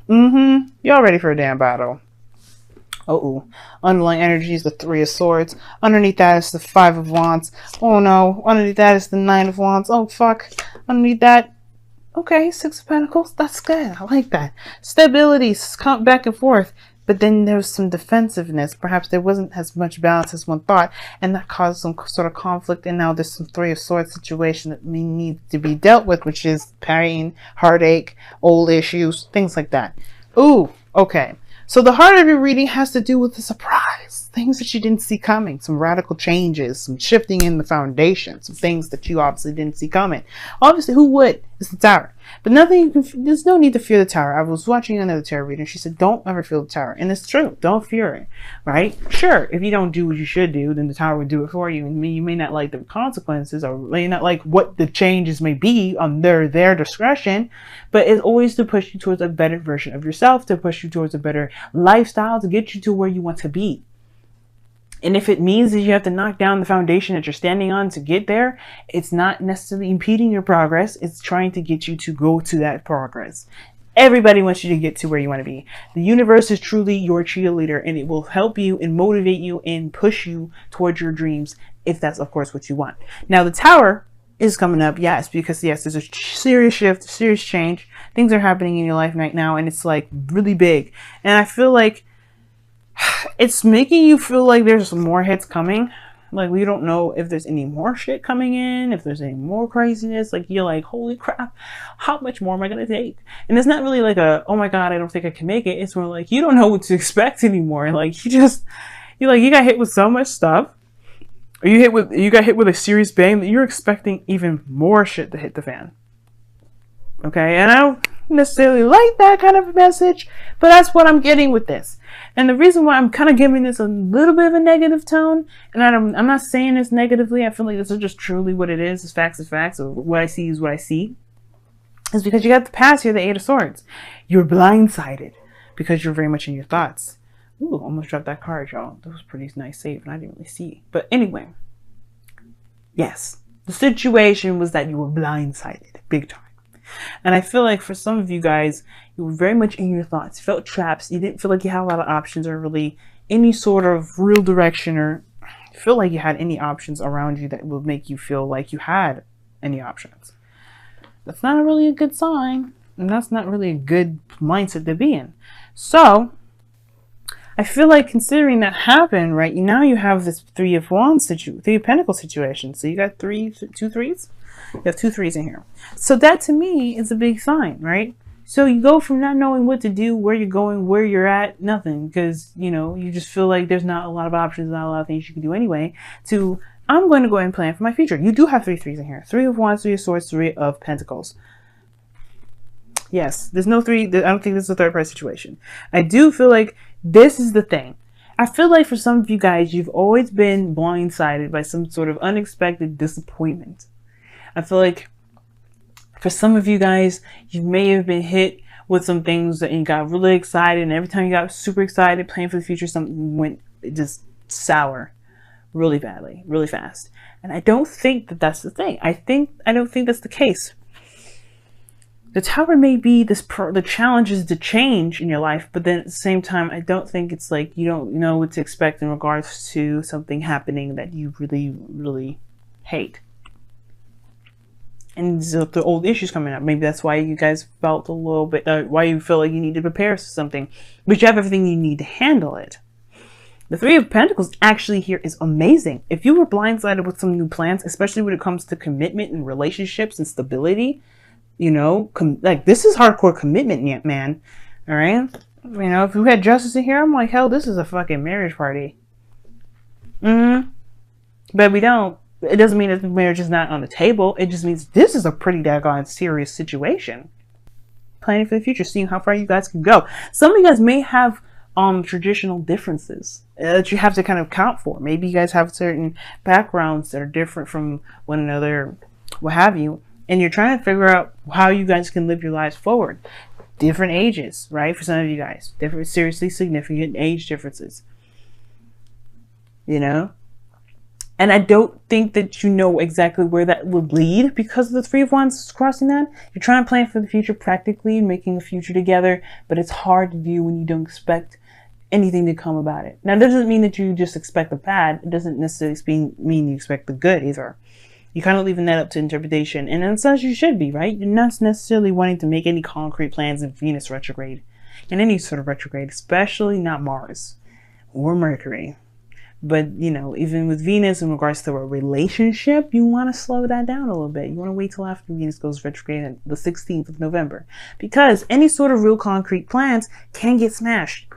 Y'all ready for a damn battle. Oh, underlying energy is the Three of Swords. Underneath that is the Five of Wands. Oh no. Underneath that is the Nine of Wands. Oh fuck. Underneath that, okay, Six of Pentacles. That's good. I like that. Stability, count back and forth. But then there's some defensiveness. Perhaps there wasn't as much balance as one thought, and that caused some sort of conflict. And now there's some Three of Swords situation that may need to be dealt with, which is pain, heartache, old issues, things like that. Ooh, okay. So the heart of your reading has to do with the surprise, things that you didn't see coming, some radical changes, some shifting in the foundation, some things that you obviously didn't see coming. Obviously, who would? It's the Tower. But there's no need to fear the Tower. I was watching another tarot reader, and she said, don't ever fear the Tower. And it's true. Don't fear it, right? Sure, if you don't do what you should do, then the Tower would do it for you. And you may not like the consequences, or may not like what the changes may be on their discretion, but it's always to push you towards a better version of yourself, to push you towards a better lifestyle, to get you to where you want to be. And if it means that you have to knock down the foundation that you're standing on to get there, it's not necessarily impeding your progress. It's trying to get you to go to that progress. Everybody wants you to get to where you want to be. The universe is truly your cheerleader, and it will help you and motivate you and push you towards your dreams, if that's, of course, what you want. Now, the Tower is coming up, yes, because, yes, there's a serious shift, serious change. Things are happening in your life right now, and it's, like, really big. And I feel like it's making you feel like there's more hits coming. Like, we don't know if there's any more shit coming in, if there's any more craziness. Like, you're like, holy crap, how much more am I going to take? And it's not really like a, oh my God, I don't think I can make it. It's more like, you don't know what to expect anymore. Like, you got hit with so much stuff. Or you got hit with a serious bang that you're expecting even more shit to hit the fan. Okay, and I don't necessarily like that kind of message, but that's what I'm getting with this. And the reason why I'm kind of giving this a little bit of a negative tone, and I'm not saying this negatively, I feel like this is just truly what it is. It's facts, or what I see is what I see, is because you got the past here, the Eight of Swords. You're blindsided because you're very much in your thoughts. Ooh, almost dropped that card, y'all. That was a pretty nice save, and I didn't really see. But anyway, yes, the situation was that you were blindsided, big time. And I feel like for some of you guys, you were very much in your thoughts. You felt traps. You didn't feel like you had a lot of options or really any sort of real direction, or feel like you had any options around you that would make you feel like you had any options. That's not really a good sign. And that's not really a good mindset to be in. So I feel like considering that happened, right, now you have this Three of Wands Three of Pentacles situation. So you got two threes. You have two threes in here. So that to me is a big sign, right? So you go from not knowing what to do, where you're going, where you're at, nothing, because, you just feel like there's not a lot of options, not a lot of things you can do anyway, to, I'm going to go ahead and plan for my future. You do have three threes in here. Three of Wands, Three of Swords, Three of Pentacles. Yes, there's no three. I don't think this is a third party situation. I do feel like this is the thing. I feel like for some of you guys, you've always been blindsided by some sort of unexpected disappointment. I feel like for some of you guys, you may have been hit with some things that you got really excited, and every time you got super excited, planning for the future, something went just sour really badly, really fast. And I don't think that that's the thing. I don't think that's the case. The Tower may be the challenges to change in your life, but then at the same time, I don't think it's like you don't know what to expect in regards to something happening that you really, really hate. And so the old issues coming up. Maybe that's why you guys felt a little bit, why you feel like you need to prepare for something. But you have everything you need to handle it. The Three of Pentacles actually here is amazing. If you were blindsided with some new plans, especially when it comes to commitment and relationships and stability, like this is hardcore commitment, man. All right? If you had justice in here, I'm like, hell, this is a fucking marriage party. But we don't. It doesn't mean that the marriage is not on the table. It just means this is a pretty daggone serious situation. Planning for the future, seeing how far you guys can go. Some of you guys may have traditional differences that you have to kind of account for. Maybe you guys have certain backgrounds that are different from one another, what have you, and you're trying to figure out how you guys can live your lives forward. Different ages, right? For some of you guys, different, seriously significant age differences. And I don't think that you know exactly where that would lead because of the Three of Wands crossing that. You're trying to plan for the future practically, making a future together, but it's hard to do when you don't expect anything to come about it. Now, it doesn't mean that you just expect the bad. It doesn't necessarily mean you expect the good either. You're kind of leaving that up to interpretation. And that's as you should be, right? You're not necessarily wanting to make any concrete plans in Venus retrograde. In any sort of retrograde, especially not Mars or Mercury. But, you know, even with Venus in regards to a relationship, you want to slow that down a little bit. You want to wait till after Venus goes retrograde on the 16th of November. Because any sort of real concrete plans can get smashed.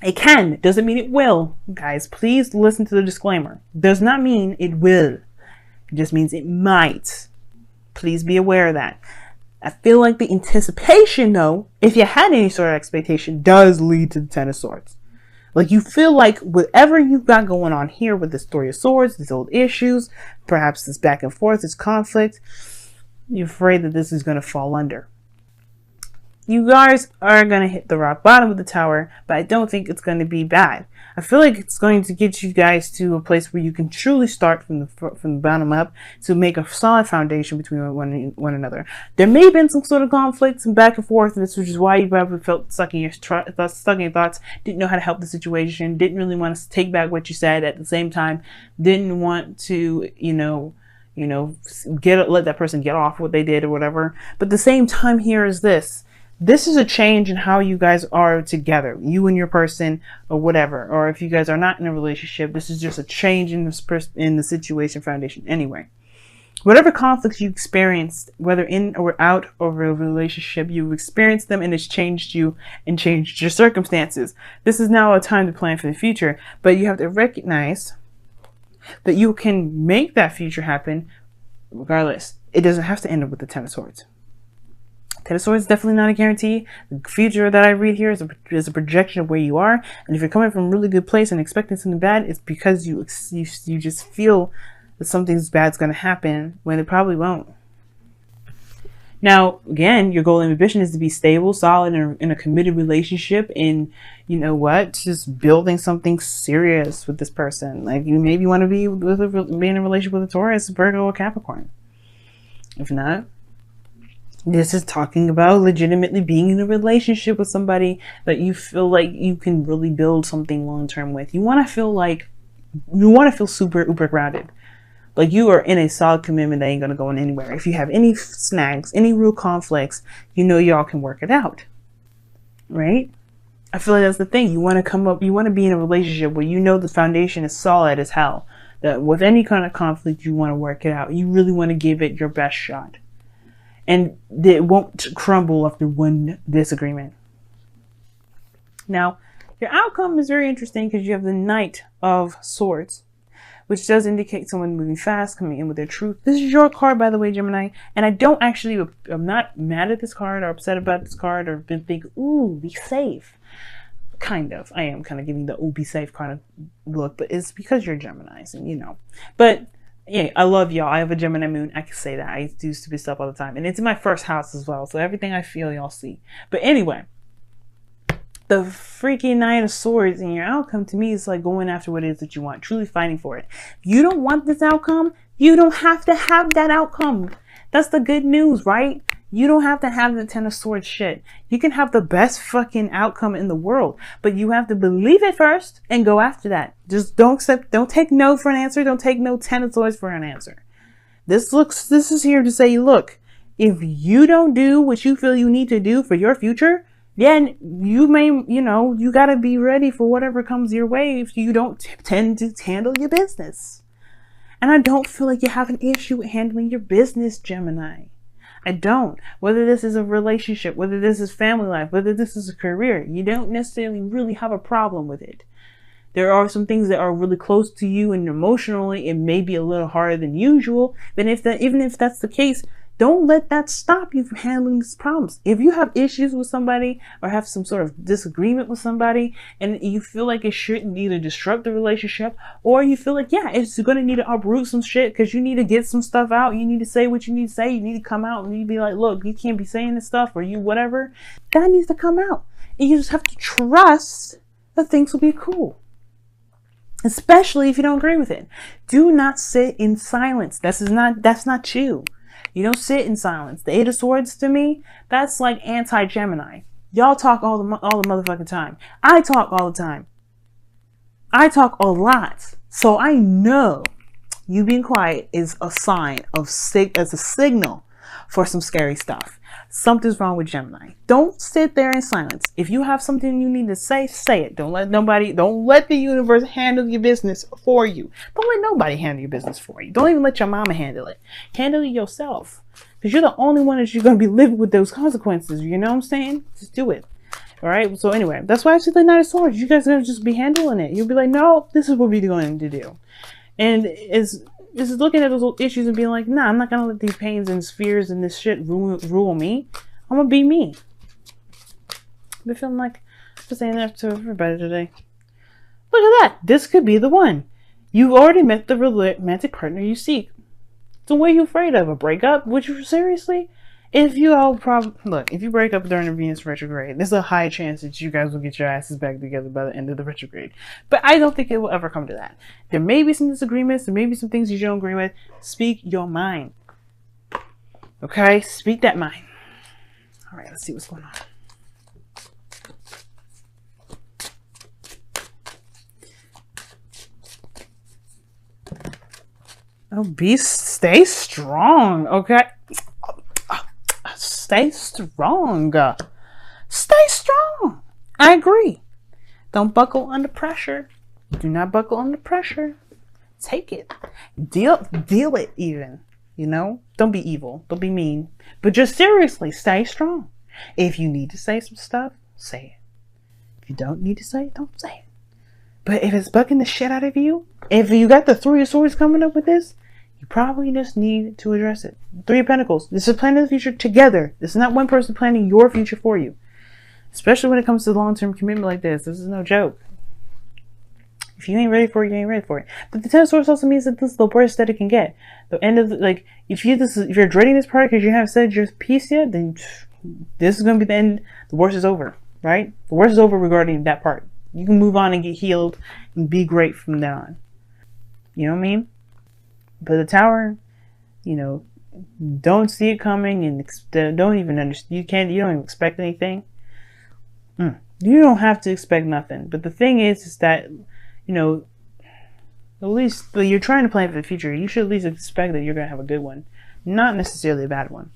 It can. Doesn't mean it will. Guys, please listen to the disclaimer. Does not mean it will. It just means it might. Please be aware of that. I feel like the anticipation, though, if you had any sort of expectation, does lead to the Ten of Swords. Like, you feel like whatever you've got going on here with this Three of Swords, these old issues, perhaps this back and forth, this conflict, you're afraid that this is going to fall under. You guys are going to hit the rock bottom of the tower, but I don't think it's going to be bad. I feel like it's going to get you guys to a place where you can truly start from the bottom up to make a solid foundation between one another. There may have been some sort of conflicts and back and forth, which is why you probably felt stuck in your thoughts, didn't know how to help the situation, didn't really want to take back what you said at the same time, didn't want to, let that person get off what they did or whatever. But the same time here is this. This is a change in how you guys are together, you and your person or whatever. Or if you guys are not in a relationship, this is just a change in the situation foundation. Anyway, whatever conflicts you experienced, whether in or out of a relationship, you've experienced them and it's changed you and changed your circumstances. This is now a time to plan for the future, but you have to recognize that you can make that future happen regardless. It doesn't have to end up with the Ten of Swords. Ten of Swords is definitely not a guarantee. The future that I read here is a projection of where you are. And if you're coming from a really good place and expecting something bad, it's because you just feel that something bad's going to happen when it probably won't. Now, again, your goal and ambition is to be stable, solid, in a committed relationship. And you know what? Just building something serious with this person. Like, you maybe want to be in a relationship with a Taurus, Virgo, or Capricorn. If not, this is talking about legitimately being in a relationship with somebody that you feel like you can really build something long-term with. You want to feel super uber grounded. Like you are in a solid commitment that ain't going to go anywhere. If you have any snags, any real conflicts, you know y'all can work it out. Right? I feel like that's the thing. You want to be in a relationship where you know the foundation is solid as hell. That with any kind of conflict, you want to work it out. You really want to give it your best shot. And it won't crumble after one disagreement. Now, your outcome is very interesting because you have the Knight of Swords, which does indicate someone moving fast, coming in with their truth. This is your card, by the way, Gemini. And I'm not mad at this card or upset about this card or been thinking, ooh, be safe. Kind of. I am kind of giving the ooh, be safe kind of look, but it's because you're Geminis and you know. But yeah, I love y'all. I have a Gemini moon. I can say that. I do stupid stuff all the time. And it's in my first house as well. So everything I feel, y'all see. But anyway, the freaking Knight of Swords in your outcome to me is like going after what it is that you want. Truly fighting for it. If you don't want this outcome, you don't have to have that outcome. That's the good news, right? You don't have to have the Ten of Swords shit. You can have the best fucking outcome in the world, but you have to believe it first and go after that. Just don't take no for an answer. Don't take no Ten of Swords for an answer. This is here to say, look, if you don't do what you feel you need to do for your future, then you may, you got to be ready for whatever comes your way if you don't tend to handle your business. And I don't feel like you have an issue with handling your business, Gemini. I don't. Whether this is a relationship, whether this is family life, whether this is a career, you don't necessarily really have a problem with it. There are some things that are really close to you and emotionally it may be a little harder than usual. Then even if that's the case, don't let that stop you from handling these problems. If you have issues with somebody or have some sort of disagreement with somebody and you feel like it shouldn't either disrupt the relationship or you feel like, yeah, it's going to need to uproot some shit because you need to get some stuff out. You need to say what you need to say. You need to come out and you need to be like, look, you can't be saying this stuff or you whatever. That needs to come out. And you just have to trust that things will be cool. especially if you don't agree with it. Do not sit in silence. That's not you. You don't sit in silence. The Eight of Swords to me, that's like anti-Gemini. Y'all talk all the motherfucking time. I talk all the time. I talk a lot. So I know you being quiet is a sign of as a signal for some scary stuff. Something's wrong with Gemini. Don't sit there in silence. If you have something you need to say, say it. Don't let the universe handle your business for you. Don't let nobody handle your business for you. Don't even let your mama handle it. Handle it yourself. Because you're the only one that you're going to be living with those consequences. You know what I'm saying? Just do it. All right. So anyway, that's why I said the Knight of Swords. You guys are going to just be handling it. You'll be like, no, this is what we're going to do. And it's looking at those issues and being like, nah, I'm not going to let these pains and fears and this shit rule me. I'm going to be me. I've been feeling like I'm saying that to everybody today. Look at that. This could be the one. You've already met the romantic partner you seek. So what are you afraid of? A breakup? Would you seriously? If you if you break up during the Venus retrograde, there's a high chance that you guys will get your asses back together by the end of the retrograde. But I don't think it will ever come to that. There may be some disagreements. There may be some things you don't agree with. Speak your mind. Okay? Speak that mind. All right, let's see what's going on. Oh, stay strong, okay? Stay strong. Stay strong. I agree. Don't buckle under pressure. Do not buckle under pressure. Take it. Deal it even. You know? Don't be evil. Don't be mean. But just seriously, stay strong. If you need to say some stuff, say it. If you don't need to say it, don't say it. But if it's bugging the shit out of you, if you got the Three of Swords coming up with this, you probably just need to address it. Three of Pentacles. This is planning the future together. This is not one person planning your future for you. Especially when it comes to long-term commitment like this. This is no joke. If you ain't ready for it, you ain't ready for it. But the Ten of Swords also means that this is the worst that it can get. The end of if you're dreading this part because you haven't said your piece yet, then this is going to be the end. The worst is over, right? The worst is over regarding that part. You can move on and get healed and be great from then on. You know what I mean? But the Tower, you know, don't see it coming and don't even understand. You don't even expect anything. You don't have to expect nothing. But the thing is that, you know, at least you're trying to plan for the future. You should at least expect that you're going to have a good one. Not necessarily a bad one.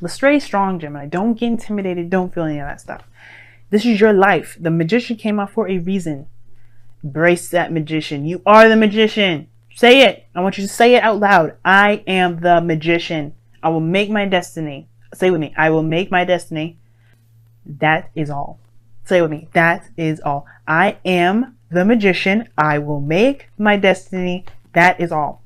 But stay strong, Gemini. Don't get intimidated. Don't feel any of that stuff. This is your life. The Magician came out for a reason. Embrace that Magician. You are the Magician. Say it. I want you to say it out loud. I am the Magician. I will make my destiny. Say it with me. I will make my destiny. That is all. Say it with me. That is all. I am the Magician. I will make my destiny. That is all.